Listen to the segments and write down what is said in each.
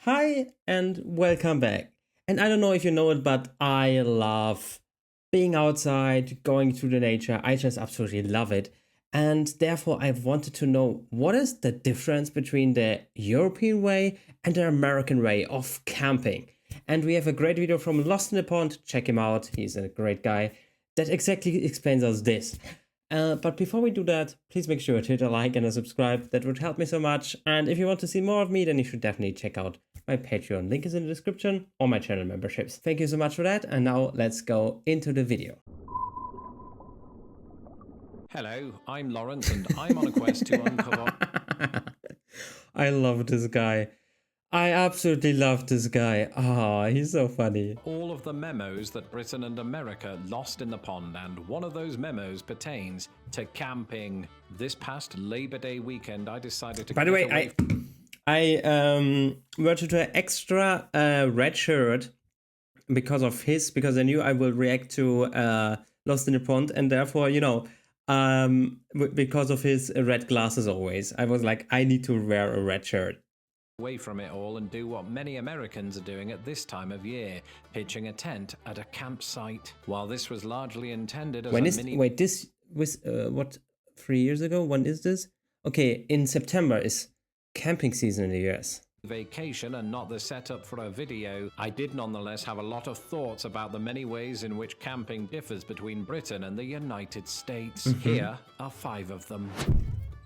Hi and welcome back. And I don't know if you know it, but I love being outside, going through the nature. I just absolutely love it. And therefore, I wanted to know what is the difference between the European way and the American way of camping. And we have a great video from Lost in the Pond. Check him out. He's a great guy that exactly explains us this. But before we do that, please make sure to hit a like and a subscribe. That would help me so much. And if you want to see more of me, then you should definitely check out my Patreon. Link is in the description, or my channel memberships. Thank you so much for that. And now let's go into the video. Hello, I'm Lawrence and I'm on a quest to uncover... I love this guy. I absolutely love this guy. Ah, he's so funny. all of the memos that Britain and America lost in the pond, and one of those memos pertains to camping. This past Labor Day weekend, I decided to... By the way, I went to an extra red shirt because I knew I will react to Lost in the Pond, and therefore, you know, because of his red glasses always, I was like, I need to wear a red shirt. Away from it all and do what many Americans are doing at this time of year, pitching a tent at a campsite. While this was largely intended as Wait, this was, what, 3 years ago? When is this? Okay, in September is camping season in the US. Vacation and not the setup for a video, I did nonetheless have a lot of thoughts about the many ways in which camping differs between Britain and the United States. Here are 5 of them.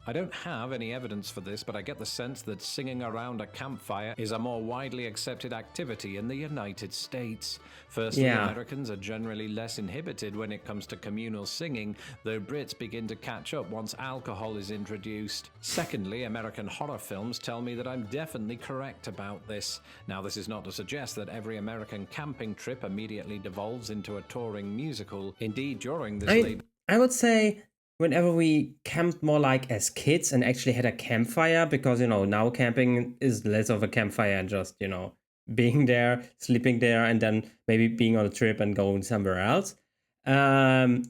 I don't have any evidence for this, but I get the sense that singing around a campfire is a more widely accepted activity in the United States. Firstly, Americans are generally less inhibited when it comes to communal singing, though Brits begin to catch up once alcohol is introduced. Secondly, American horror films tell me that I'm definitely correct about this. Now, this is not to suggest that every American camping trip immediately devolves into a touring musical. Indeed, during this I would say whenever we camped more like as kids and actually had a campfire, because, you know, now camping is less of a campfire and just, you know, being there, sleeping there, and then maybe being on a trip and going somewhere else.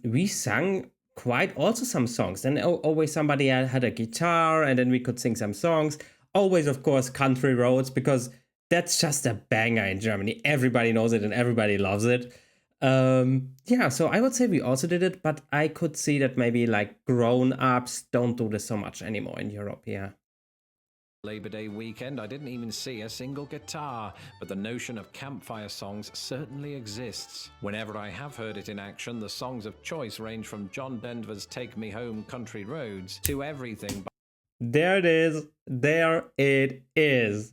We sang quite also some songs. Then always somebody had a guitar and then we could sing some songs. Always, of course, Country Roads, because that's just a banger in Germany. Everybody knows it and everybody loves it. Yeah, so I would say we also did it, but I could see that maybe like grown-ups don't do this so much anymore in Europe, yeah. Labor Day weekend, I didn't even see a single guitar, but the notion of campfire songs certainly exists. Whenever I have heard it in action, the songs of choice range from John Denver's Take Me Home, Country Roads to Everything There it is. There it is.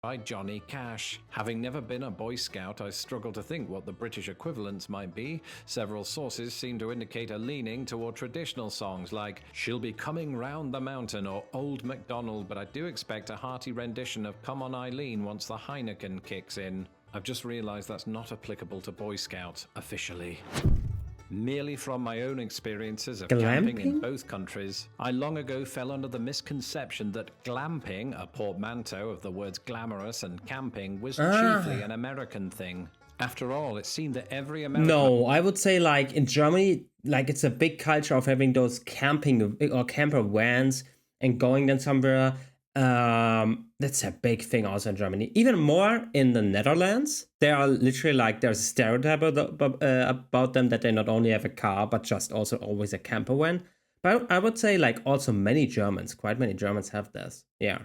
By Johnny Cash. Having never been a Boy Scout, I struggle to think what the British equivalents might be. Several sources seem to indicate a leaning toward traditional songs like She'll Be Coming Round the Mountain or Old MacDonald, but I do expect a hearty rendition of Come On Eileen once the Heineken kicks in. I've just realized that's not applicable to Boy Scouts officially. Merely from my own experiences of camping in both countries, I long ago fell under the misconception that glamping, a portmanteau of the words glamorous and camping, was chiefly an American thing. After all, it seemed that every American... No, I would say like in Germany, like it's a big culture of having those camping or camper vans and going then somewhere. That's a big thing also in Germany. Even more in the Netherlands. They are literally like, there's a stereotype about them that they not only have a car, but just also always a camper van. But I would say like also quite many Germans have this. Yeah.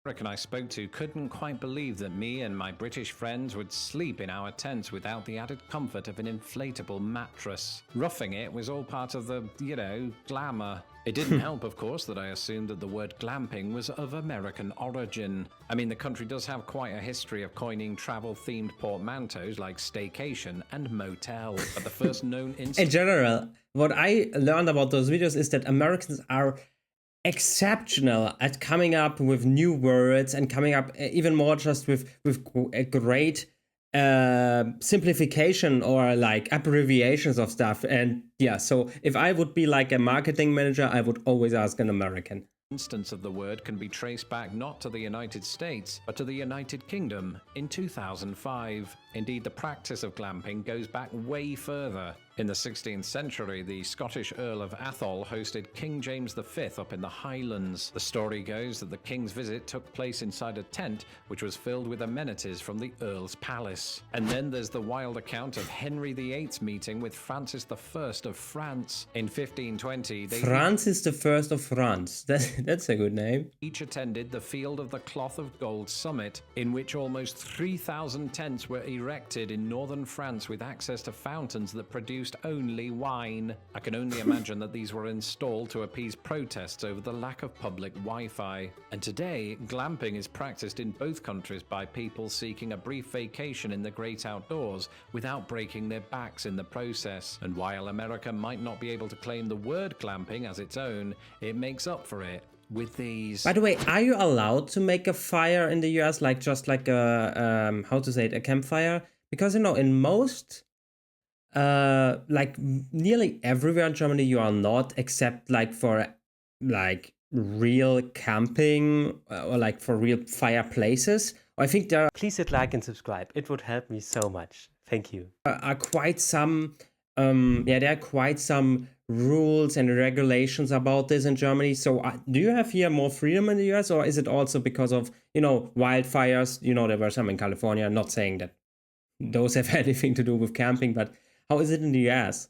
American I spoke to couldn't quite believe that me and my British friends would sleep in our tents without the added comfort of an inflatable mattress. Roughing it was all part of the, you know, glamour. It didn't help, of course, that I assumed that the word glamping was of American origin. I mean, the country does have quite a history of coining travel-themed portmanteaus like staycation and motel, but the first known instance... In general, what I learned about those videos is that Americans are exceptional at coming up with new words and coming up even more just with a great simplification or like abbreviations of stuff. And yeah, so if I would be like a marketing manager, I would always ask an American. Instance of the word can be traced back not to the United States, but to the United Kingdom in 2005. Indeed, the practice of glamping goes back way further. In the 16th century, the Scottish Earl of Atholl hosted King James V up in the Highlands. The story goes that the king's visit took place inside a tent which was filled with amenities from the Earl's palace. And then there's the wild account of Henry VIII's meeting with Francis I of France. In 1520, they Francis I of France. That's a good name. each attended the Field of the Cloth of Gold summit, in which almost 3,000 tents were erected in northern France with access to fountains that produced only wine. I can only imagine that these were installed to appease protests over the lack of public Wi-Fi. And today, glamping is practiced in both countries by people seeking a brief vacation in the great outdoors without breaking their backs in the process. And while America might not be able to claim the word glamping as its own, it makes up for it with these. By the way, are you allowed to make a fire in the US, like just like a how to say it, a campfire? Because in most like nearly everywhere in Germany you are not, except like for like real camping or like for real fireplaces. I think there please hit like and subscribe. It would help me so much. Thank you. Are quite some there are quite some rules and regulations about this in Germany. So do you have here more freedom in the US, or is it also because of wildfires? There were some in California. I'm not saying that those have anything to do with camping, but how is it in the US?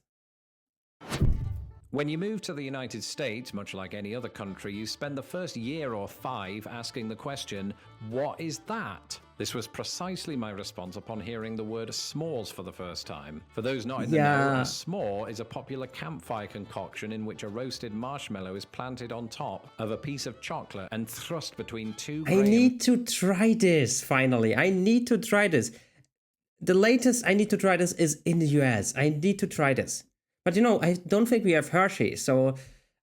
When you move to the United States, much like any other country, you spend the first year or 5 asking the question, what is that? This was precisely my response upon hearing the word s'mores for the first time. For those not in the know, a s'more is a popular campfire concoction in which a roasted marshmallow is planted on top of a piece of chocolate and thrust between two I need to try this, finally. I need to try this. The latest I need to try this is in the US. I need to try this. But I don't think we have Hershey, so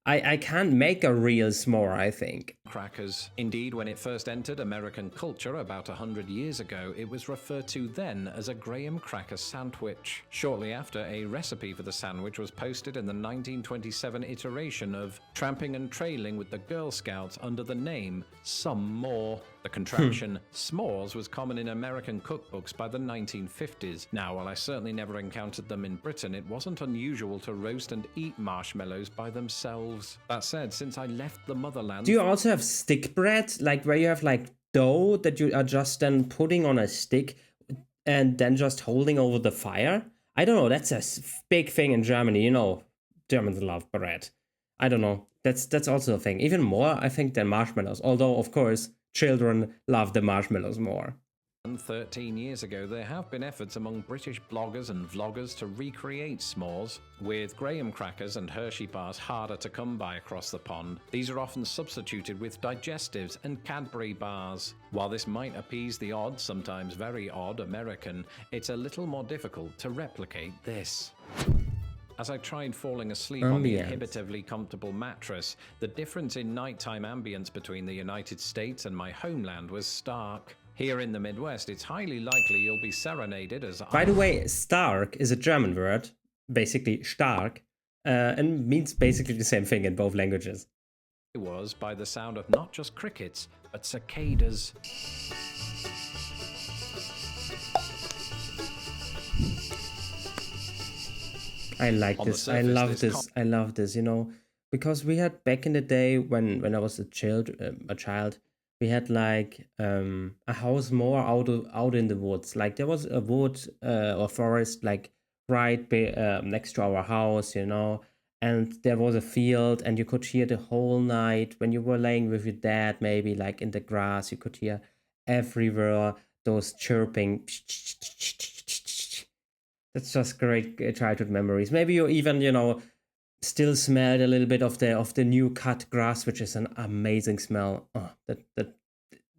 I can't make a real s'more, I think. Crackers. Indeed, when it first entered American culture about 100 years ago, it was referred to then as a graham cracker sandwich. Shortly after, a recipe for the sandwich was posted in the 1927 iteration of Tramping and Trailing with the Girl Scouts under the name Some More. The contraption s'mores was common in American cookbooks by the 1950s. Now, while I certainly never encountered them in Britain, it wasn't unusual to roast and eat marshmallows by themselves. That said, since I left the motherland... Do you also have stick bread, like where you have like dough that you are just then putting on a stick and then just holding over the fire? I don't know, that's a big thing in Germany, Germans love bread. I don't know, that's also a thing. Even more, I think, than marshmallows, although, of course, children love the marshmallows more. 13 years ago, there have been efforts among British bloggers and vloggers to recreate s'mores, with graham crackers and Hershey bars harder to come by across the pond. These are often substituted with digestives and Cadbury bars. While this might appease the odd, sometimes very odd American, it's a little more difficult to replicate this. As I tried falling asleep on the inhibitively comfortable mattress, the difference in nighttime ambience between the United States and my homeland was stark. Here in the Midwest, it's highly likely you'll be serenaded as... By the way, stark is a German word, basically stark, and means basically the same thing in both languages. ...it was by the sound of not just crickets, but cicadas. I like this. I love this. I love this, because we had back in the day when I was a child, we had like a house more out in the woods. Like there was a wood or forest like right next to our house, and there was a field, and you could hear the whole night when you were laying with your dad, maybe like in the grass, you could hear everywhere those chirping. That's just great childhood memories. Maybe you even, still smelled a little bit of the new cut grass, which is an amazing smell. Oh, that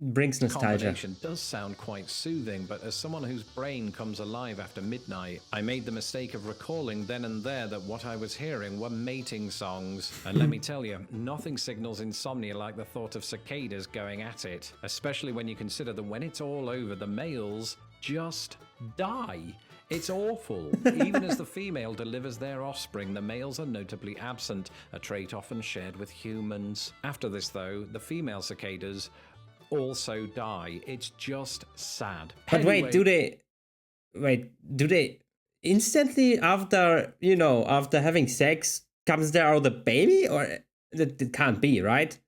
brings nostalgia. The combination does sound quite soothing, but as someone whose brain comes alive after midnight, I made the mistake of recalling then and there that what I was hearing were mating songs. And let me tell you, nothing signals insomnia like the thought of cicadas going at it, especially when you consider that when it's all over, the males just die. It's awful. Even as the female delivers their offspring, the males are notably absent, a trait often shared with humans. After this, though, the female cicadas also die. It's just sad. But anyway, do they instantly after, after having sex, comes there out the baby? Or that can't be, right?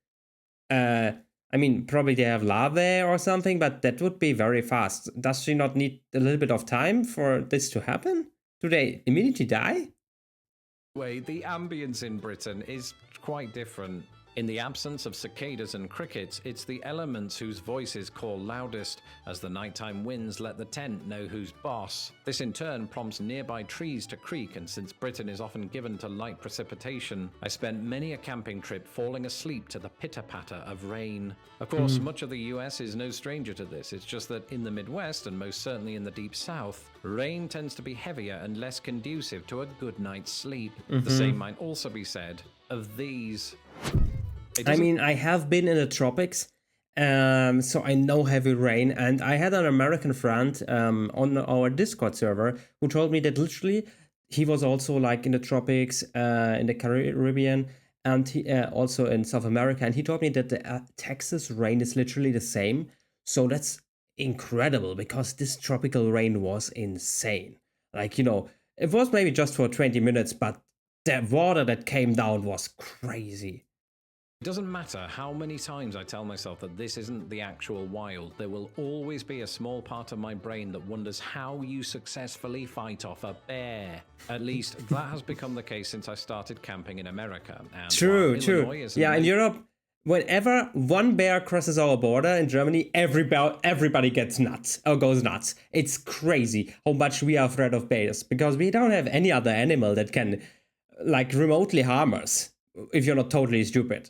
I mean, probably they have larvae or something, but that would be very fast. Does she not need a little bit of time for this to happen? Do they immediately die? Wait, the ambience in Britain is quite different. In the absence of cicadas and crickets, it's the elements whose voices call loudest as the nighttime winds let the tent know who's boss. This in turn prompts nearby trees to creak, and since Britain is often given to light precipitation, I spent many a camping trip falling asleep to the pitter-patter of rain. Of course, much of the US is no stranger to this. It's just that in the Midwest, and most certainly in the Deep South, rain tends to be heavier and less conducive to a good night's sleep. The same might also be said of these. I mean, I have been in the tropics, so I know heavy rain, and I had an American friend on our Discord server who told me that literally he was also like in the tropics, in the Caribbean, and he, also in South America, and he told me that the Texas rain is literally the same. So that's incredible, because this tropical rain was insane. Like, it was maybe just for 20 minutes, but the water that came down was crazy. It doesn't matter how many times I tell myself that this isn't the actual wild, there will always be a small part of my brain that wonders how you successfully fight off a bear. At least that has become the case since I started camping in America. And True. Yeah, in Europe, whenever one bear crosses our border in Germany, everybody gets nuts or goes nuts. It's crazy how much we are afraid of bears, because we don't have any other animal that can like remotely harm us if you're not totally stupid.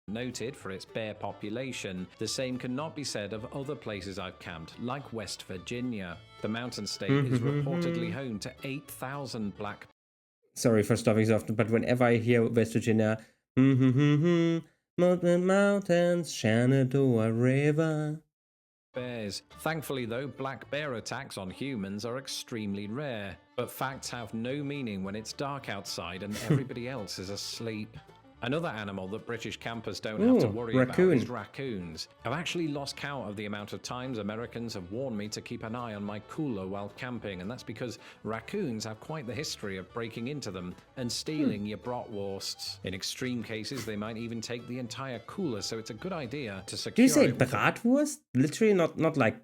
Noted for its bear population, the same cannot be said of other places I've camped, like West Virginia. The mountain state is reportedly home to 8,000 black. Sorry for stopping so often, but whenever I hear West Virginia, mountains, Shenandoah River. Bears. Thankfully, though, black bear attacks on humans are extremely rare. But facts have no meaning when it's dark outside and everybody else is asleep. Another animal that British campers don't have to worry about is raccoons. I've actually lost count of the amount of times Americans have warned me to keep an eye on my cooler while camping, and that's because raccoons have quite the history of breaking into them and stealing your bratwursts. In extreme cases, they might even take the entire cooler, so it's a good idea to secure. Do you say bratwurst? Literally not like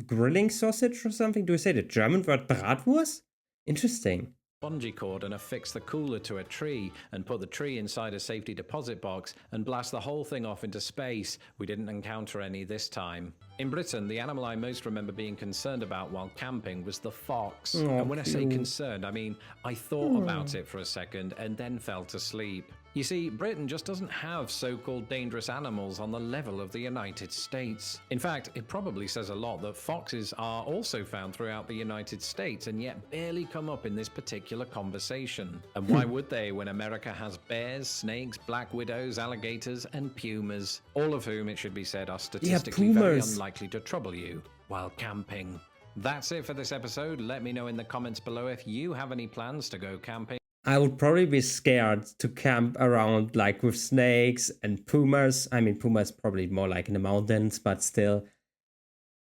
grilling sausage or something? Do you say the German word bratwurst? Interesting. Bungee cord and affix the cooler to a tree and put the tree inside a safety deposit box and blast the whole thing off into space. We didn't encounter any this time. In Britain, the animal I most remember being concerned about while camping was the fox. And when I say concerned, I mean I thought about it for a second and then fell to sleep. You see, Britain just doesn't have so-called dangerous animals on the level of the United States. In fact, it probably says a lot that foxes are also found throughout the United States and yet barely come up in this particular conversation. And why would they when America has bears, snakes, black widows, alligators, and pumas, all of whom, it should be said, are statistically very unlikely to trouble you while camping. That's it for this episode. Let me know in the comments below if you have any plans to go camping. I would probably be scared to camp around like with snakes and pumas. I mean, pumas probably more like in the mountains, but still,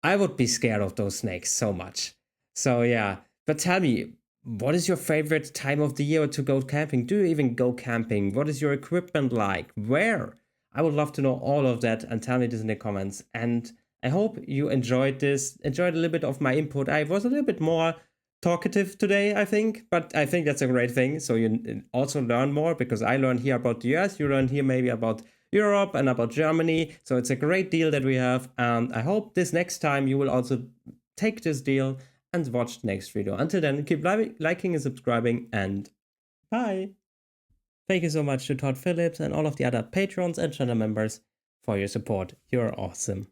I would be scared of those snakes so much. So yeah, but tell me, what is your favorite time of the year to go camping? Do you even go camping? What is your equipment like? Where? I would love to know all of that, and tell me this in the comments. And I hope you enjoyed this, enjoyed a little bit of my input. I was a little bit more talkative today, I think, but I think that's a great thing. So you also learn more, because I learned here about the US, you learned here maybe about Europe and about Germany. So it's a great deal that we have, and I hope this next time you will also take this deal and watch the next video. Until then, keep liking and subscribing, and bye. Thank you so much to Todd Phillips and all of the other patrons and channel members for your support. You're awesome.